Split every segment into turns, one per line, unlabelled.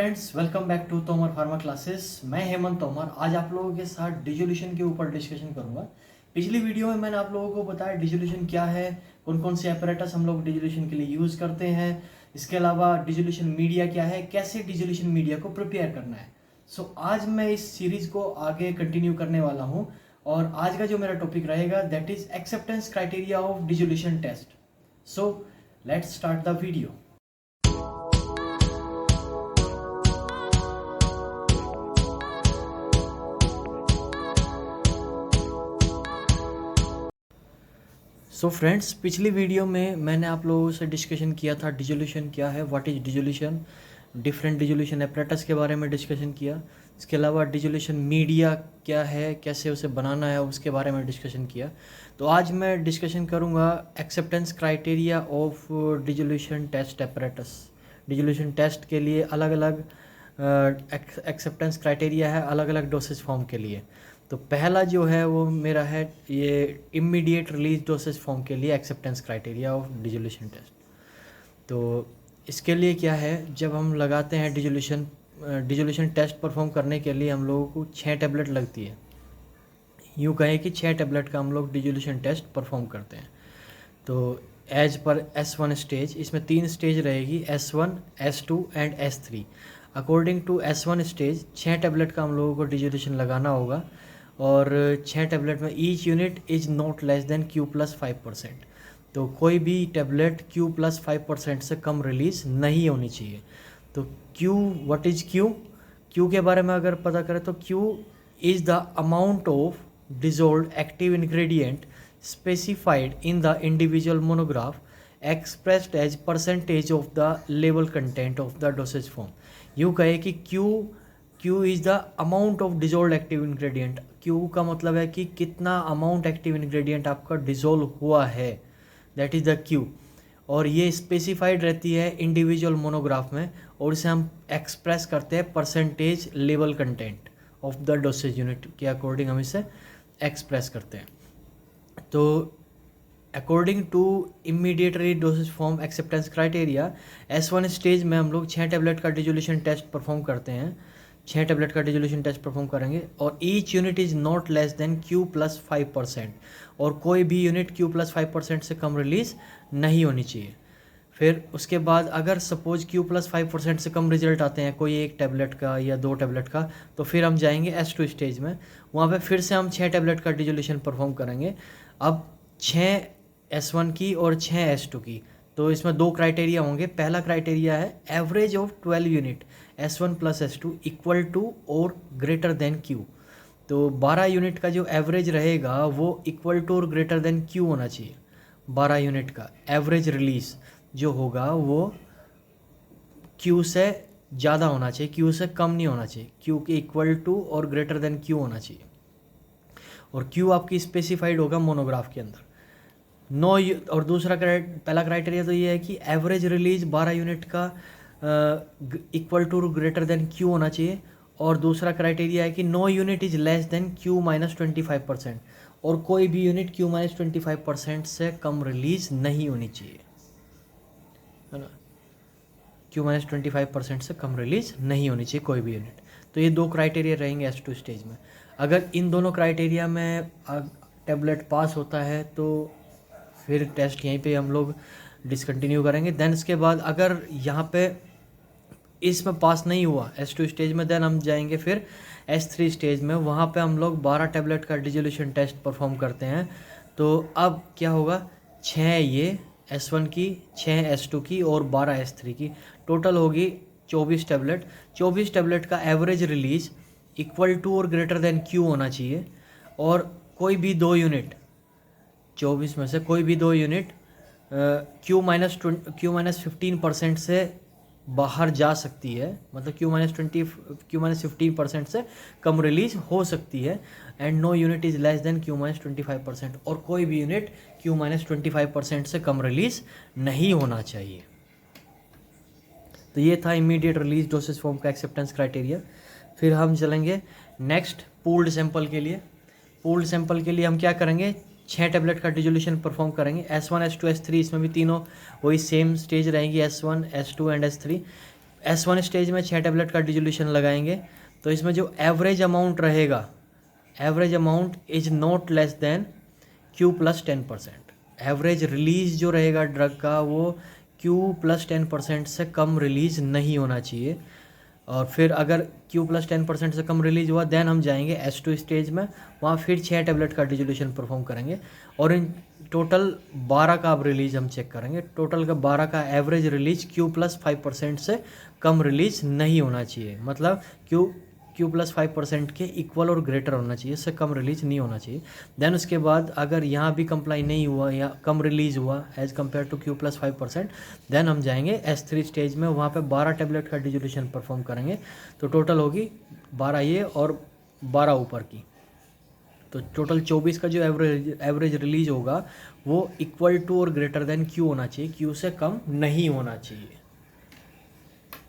Friends, welcome back to Tomar pharma classes. मैं हेमंत तोमर आज आप लोगों के साथ डिजोल्यूशन के ऊपर डिस्कशन करूंगा। पिछली वीडियो में मैंने आप लोगों को बताया डिजोल्यूशन क्या है, कौन कौन से apparatus हम लोग डिजोल्यूशन के लिए यूज़ करते हैं। इसके अलावा डिजोल्यूशन मीडिया क्या है, कैसे डिजोल्यूशन मीडिया को प्रिपेयर करना है। आज मैं इस सीरीज़ को आगे कंटिन्यू करने वाला हूँ और आज का जो मेरा टॉपिक रहेगा that is acceptance criteria of dissolution test. So let's start the video. Friends, पिछली वीडियो में मैंने आप लोगों से डिस्कशन किया था डिजोल्यूशन क्या है, what is dissolution, different dissolution apparatus के बारे में डिस्कशन किया। इसके अलावा डिजोल्यूशन मीडिया क्या है, कैसे उसे बनाना है, उसके बारे में डिस्कशन किया। तो आज मैं डिस्कशन करूँगा acceptance criteria of dissolution test apparatus. Dissolution test के लिए अलग अलग एक्सेप्टेंस क्राइटेरिया है, अलग अलग डोसेज फॉर्म के लिए। तो पहला जो है वो मेरा है ये इमीडिएट रिलीज डोसेज फॉर्म के लिए acceptance criteria of dissolution test. तो इसके लिए क्या है, जब हम लगाते हैं डिजोल्यूशन टेस्ट परफॉर्म करने के लिए हम लोगों को 6 टैबलेट लगती है। यूँ कहें कि 6 टैबलेट का हम लोग डिजोल्यूशन टेस्ट परफॉर्म करते हैं। तो एज पर S1 स्टेज, इसमें 3 स्टेज रहेगी, S1, S2 and S3। According to S1 stage 6 tablet का हम लोगों को डिजोल्यूशन लगाना होगा और 6 टैबलेट में each unit is not less than Q+5%। तो कोई भी टैबलेट Q+5% से कम रिलीज़ नहीं होनी चाहिए। तो Q, what is Q? Q के बारे में अगर पता करें तो Q is the amount of dissolved active ingredient specified in the individual monograph expressed as percentage of the label content of the dosage form। यूँ कहे कि Q is the amount of dissolve active ingredient. Q का मतलब है कि कितना amount active ingredient आपका dissolve हुआ है, दैट इज़ द Q। और ये स्पेसिफाइड रहती है इंडिविजुअल मोनोग्राफ में और इसे हम एक्सप्रेस करते हैं percentage level content of the dosage unit के अकॉर्डिंग हम इसे एक्सप्रेस करते हैं। तो according to immediately dosage form acceptance criteria S1 stage में हम लोग 6 टैबलेट का डिजोल्यूशन टेस्ट परफॉर्म करते हैं। 6 टैबलेट का डिजोल्यूशन टेस्ट परफॉर्म करेंगे और each unit is not less than Q+5%। और कोई भी यूनिट Q+5% से कम रिलीज़ नहीं होनी चाहिए। फिर उसके बाद अगर सपोज Q+5% से कम रिजल्ट आते हैं कोई एक टैबलेट का या 2 टैबलेट का, तो फिर हम जाएंगे S2 स्टेज में। वहाँ पे फिर से हम 6 टैबलेट का डिजोल्यूशन परफॉर्म करेंगे। अब 6 S1 की और 6 S2 की। तो इसमें 2 क्राइटेरिया होंगे। पहला क्राइटेरिया है average of 12 unit S1 + S2 equal to और ग्रेटर देन Q। तो 12 यूनिट का जो एवरेज रहेगा वो इक्वल टू और ग्रेटर देन Q होना चाहिए। 12 यूनिट का एवरेज रिलीज़ जो होगा वो Q से ज़्यादा होना चाहिए, Q से कम नहीं होना चाहिए। Q के इक्वल टू और ग्रेटर देन Q होना चाहिए। और Q आपकी स्पेसिफाइड होगा मोनोग्राफ के अंदर। और दूसरा पहला क्राइटेरिया तो ये है कि एवरेज रिलीज 12 यूनिट का equal to greater than Q होना चाहिए। और दूसरा क्राइटेरिया है कि no unit is less than Q-25%। और कोई भी यूनिट Q-25% से कम रिलीज नहीं होनी चाहिए, है ना। Q-25% से कम रिलीज नहीं होनी चाहिए कोई भी यूनिट। तो ये 2 क्राइटेरिया रहेंगे S2 स्टेज में। अगर इन दोनों क्राइटेरिया में टैबलेट पास होता है तो फिर टेस्ट यहीं पे हम लोग डिसकंटिन्यू करेंगे। देन इसके बाद अगर यहाँ पे इसमें पास नहीं हुआ S2 स्टेज में, देन हम जाएंगे फिर S3 स्टेज में। वहाँ पे हम लोग 12 टैबलेट का डिजोल्यूशन टेस्ट परफॉर्म करते हैं। तो अब क्या होगा, 6 ये S1 की, 6 S2 की और 12 S3 की, टोटल होगी 24 टैबलेट। 24 टैबलेट का एवरेज रिलीज इक्वल टू और ग्रेटर देन Q होना चाहिए। और कोई भी 2 यूनिट, 24 में से कोई भी 2 यूनिट Q-15% से बाहर जा सकती है, मतलब Q-15% से कम रिलीज हो सकती है। And no unit is less than Q-25%। और कोई भी यूनिट Q-25% से कम रिलीज नहीं होना चाहिए। तो ये था इमीडिएट रिलीज डोसेज फॉर्म का एक्सेप्टेंस क्राइटेरिया। फिर हम चलेंगे नेक्स्ट पूल्ड सैंपल के लिए। पूल्ड सैंपल के लिए हम क्या करेंगे, 6 टैबलेट का डिजोल्यूशन परफॉर्म करेंगे। S1, S2, S3, इसमें भी तीनों वही सेम स्टेज रहेंगी, S1, S2 and S3। S1 stage में 6 टैबलेट का डिजोल्यूशन लगाएंगे तो इसमें जो एवरेज अमाउंट रहेगा, average amount is not less than Q plus 10%। Average release जो रहेगा ड्रग का वो Q प्लस 10% से कम रिलीज नहीं होना चाहिए। और फिर अगर Q प्लस 10% से कम रिलीज हुआ देन हम जाएंगे S2 स्टेज में, वहाँ फिर 6 टैबलेट का डिजोल्यूशन परफॉर्म करेंगे और इन टोटल 12 का अब रिलीज हम चेक करेंगे। टोटल का 12 का एवरेज रिलीज Q प्लस 5% से कम रिलीज नहीं होना चाहिए, मतलब Q प्लस 5% के इक्वल और ग्रेटर होना चाहिए, इससे कम रिलीज नहीं होना चाहिए। देन उसके बाद अगर यहाँ भी कंप्लाई नहीं हुआ या कम रिलीज हुआ as compare to Q plus 5%, then हम जाएंगे S3 स्टेज में, वहाँ पे 12 टैबलेट का डिजोल्यूशन परफॉर्म करेंगे। तो टोटल होगी 12 ये और 12 ऊपर की, तो टोटल 24 का जो एवरेज रिलीज होगा वो इक्वल टू और ग्रेटर देन Q होना चाहिए, Q से कम नहीं होना चाहिए।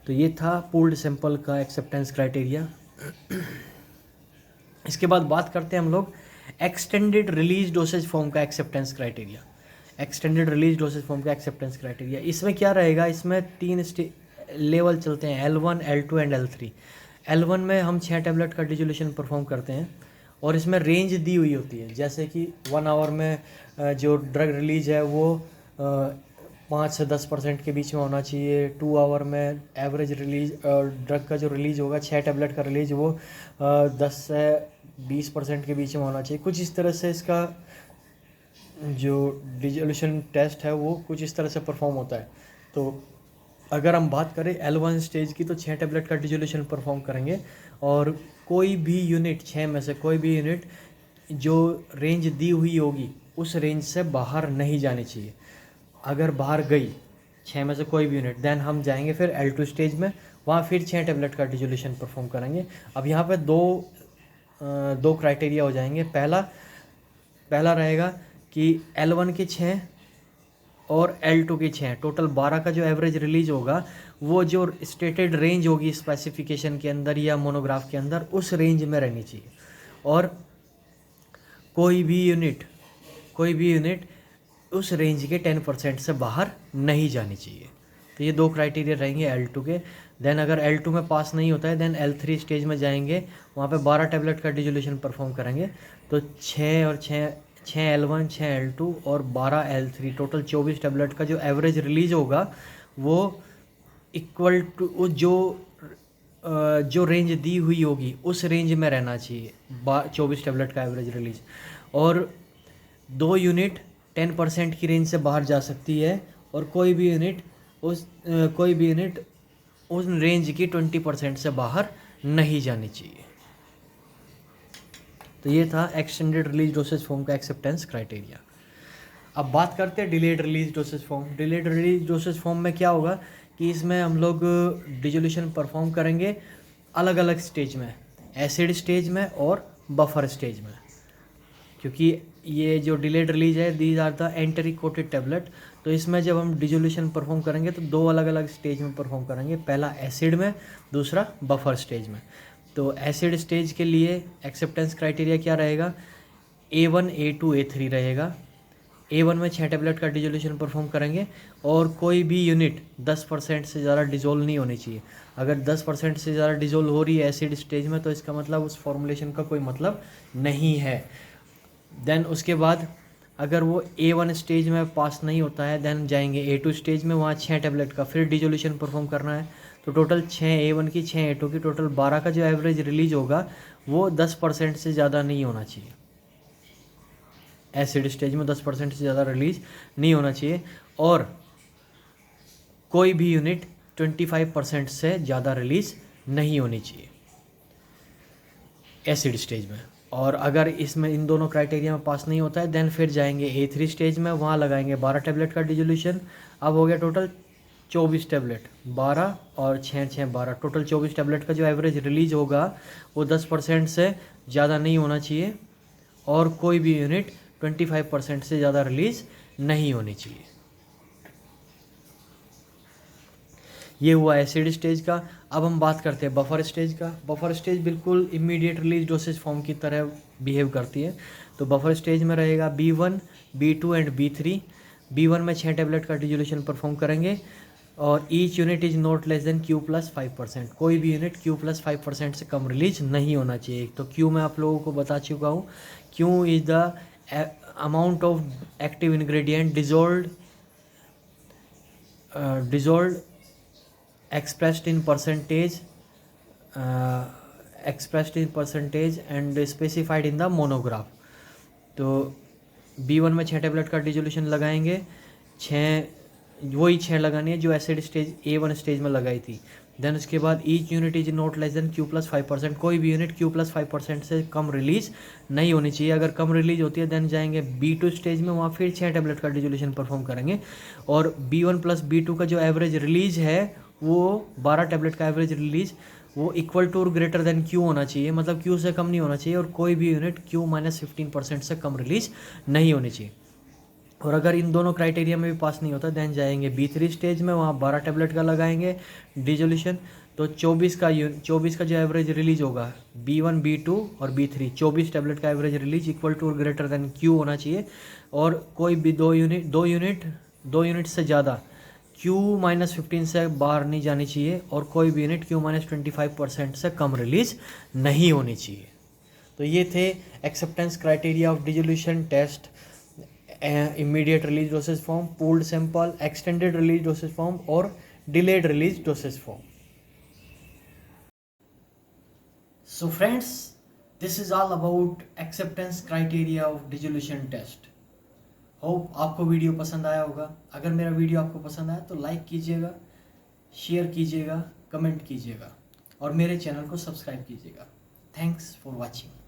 तो ये था पूल्ड सैंपल का एक्सेप्टेंस क्राइटेरिया। इसके बाद बात करते हैं हम लोग एक्सटेंडेड रिलीज डोसेज फॉर्म का acceptance criteria. Extended release dosage form का एक्सेप्टेंस क्राइटेरिया, इसमें क्या रहेगा, इसमें 3 लेवल चलते हैं, L1, L2 and L3। L1 में हम 6 टैबलेट का डिजोल्यूशन परफॉर्म करते हैं और इसमें रेंज दी हुई होती है, जैसे कि 1 आवर में जो ड्रग रिलीज है वो 5 से 10% के बीच में होना चाहिए। 2 आवर में एवरेज रिलीज ड्रग का जो रिलीज होगा 6 टैबलेट का रिलीज वो 10 से 20% के बीच में होना चाहिए। कुछ इस तरह से इसका जो डिजोल्यूशन टेस्ट है वो कुछ इस तरह से परफॉर्म होता है। तो अगर हम बात करें L1 स्टेज की तो 6 टैबलेट का डिजोल्यूशन परफॉर्म करेंगे और कोई भी यूनिट, 6 में से कोई भी यूनिट जो रेंज दी हुई होगी उस रेंज से बाहर नहीं जानी चाहिए। अगर बाहर गई 6 में से कोई भी यूनिट, देन हम जाएंगे फिर L2 स्टेज में, वहाँ फिर 6 टैबलेट का डिजोल्यूशन परफॉर्म करेंगे। अब यहाँ पे दो क्राइटेरिया हो जाएंगे। पहला रहेगा कि L1 के 6 और L2 के 6, टोटल 12 का जो एवरेज रिलीज होगा वो जो स्टेटेड रेंज होगी स्पेसिफिकेशन के अंदर या मोनोग्राफ के अंदर उस रेंज में रहनी चाहिए। और कोई भी यूनिट उस रेंज के 10% से बाहर नहीं जानी चाहिए। तो ये 2 क्राइटेरिया रहेंगे L2 के। देन अगर L2 में पास नहीं होता है देन L3 स्टेज में जाएंगे, वहाँ पे 12 टैबलेट का डिजोल्यूशन परफॉर्म करेंगे। तो 6 L1, 6 L2 और 12 L3, टोटल 24 टैबलेट का जो एवरेज रिलीज होगा वो इक्वल टू जो रेंज दी हुई होगी उस रेंज में रहना चाहिए, 24 टैबलेट का एवरेज रिलीज। और 2 यूनिट 10% की रेंज से बाहर जा सकती है और कोई भी यूनिट उस रेंज की 20% से बाहर नहीं जानी चाहिए। तो ये था एक्सटेंडेड रिलीज डोसेज फॉर्म का एक्सेप्टेंस क्राइटेरिया। अब बात करते हैं delayed release dosage form. Delayed release dosage form में क्या होगा कि इसमें हम लोग डिजोल्यूशन परफॉर्म करेंगे अलग अलग स्टेज में, एसिड स्टेज में और बफर स्टेज में, क्योंकि ये जो डिलेड रिलीज है these are the enteric coated tablet. तो इसमें जब हम डिजोल्यूशन परफॉर्म करेंगे तो 2 अलग अलग स्टेज में परफॉर्म करेंगे, पहला एसिड में, दूसरा बफर स्टेज में। तो एसिड स्टेज के लिए एक्सेप्टेंस क्राइटेरिया क्या रहेगा, A1, A2, A3 रहेगा। A1 में 6 टैबलेट का डिजोल्यूशन परफॉर्म करेंगे और कोई भी यूनिट 10% से ज़्यादा डिजोल्व नहीं होनी चाहिए। अगर 10% से ज़्यादा डिजोल्व हो रही है एसिड स्टेज में तो इसका मतलब उस फॉर्मुलेशन का कोई मतलब नहीं है। देन उसके बाद अगर वो A1 स्टेज में पास नहीं होता है देन जाएंगे A2 स्टेज में, वहाँ 6 टैबलेट का फिर डिजोल्यूशन परफॉर्म करना है। तो टोटल 6 A1 की, 6 A2 की, टोटल 12 का जो एवरेज रिलीज होगा वो 10% से ज़्यादा नहीं होना चाहिए। एसिड स्टेज में 10% से ज़्यादा रिलीज नहीं होना चाहिए और कोई भी यूनिट 25% से ज़्यादा रिलीज नहीं होनी चाहिए एसिड स्टेज में। और अगर इसमें इन दोनों क्राइटेरिया में पास नहीं होता है देन फिर जाएंगे A3 स्टेज में, वहाँ लगाएंगे 12 टैबलेट का डिजोल्यूशन। अब हो गया टोटल 24 टैबलेट, 12 और 6, 6, 12, टोटल 24 टैबलेट का जो एवरेज रिलीज होगा वो 10% से ज़्यादा नहीं होना चाहिए और कोई भी यूनिट 25% से ज़्यादा रिलीज नहीं होनी चाहिए। ये हुआ एसिड स्टेज का। अब हम बात करते हैं बफर स्टेज का। बफर स्टेज बिल्कुल इमीडिएट रिलीज डोसेज फॉर्म की तरह बिहेव करती है। तो बफर स्टेज में रहेगा B1, B2 and B3। B1 में 6 टैबलेट का डिजोल्यूशन परफॉर्म करेंगे और each unit is not less than Q plus 5%। कोई भी यूनिट Q प्लस 5% से कम रिलीज नहीं होना चाहिए। तो Q मैं आप लोगों को बता चुका हूँ। Q is the amount of active ingredient dissolve expressed in percentage and specified in the monograph। तो B1 में 6 टेबलेट का डिजोल्यूशन लगाएंगे, 6 लगानी है जो एसिड स्टेज A1 स्टेज में लगाई थी। देन उसके बाद each unit is not less than Q plus 5%। कोई भी यूनिट Q प्लस 5% से कम रिलीज नहीं होनी चाहिए। अगर कम रिलीज होती है देन जाएंगे B2 स्टेज में, वहाँ फिर 6 टेबलेट का डिजोल्यूशन परफॉर्म करेंगे। और B1 प्लस B2 का जो एवरेज रिलीज है वो 12 टेबलेट का एवरेज रिलीज वो इक्वल टू और ग्रेटर देन Q होना चाहिए, मतलब Q से कम नहीं होना चाहिए। और कोई भी यूनिट Q माइनस 15% से कम रिलीज नहीं होनी चाहिए। और अगर इन दोनों क्राइटेरिया में भी पास नहीं होता देन जाएंगे B3 स्टेज में, वहाँ 12 टेबलेट का लगाएंगे डिजोल्यूशन। तो 24 का जो एवरेज रिलीज होगा B1 B2 और B3, 24 टेबलेट का एवरेज रिलीज इक्वल टू और ग्रेटर देन Q होना चाहिए। और कोई भी दो यूनिट से ज़्यादा Q माइनस 15 से बाहर नहीं जानी चाहिए। और कोई भी यूनिट Q माइनस 25% से कम रिलीज नहीं होनी चाहिए। तो ये थे acceptance criteria of dissolution test, immediate release dosage form, pooled sample, extended release dosage form और delayed release dosage form. So friends, this is all about acceptance criteria of dissolution test. Hope आपको video पसंद आया होगा। अगर मेरा video आपको पसंद आया तो लाइक कीजिएगा, शेयर कीजिएगा, कमेंट कीजिएगा और मेरे चैनल को सब्सक्राइब कीजिएगा। Thanks for watching.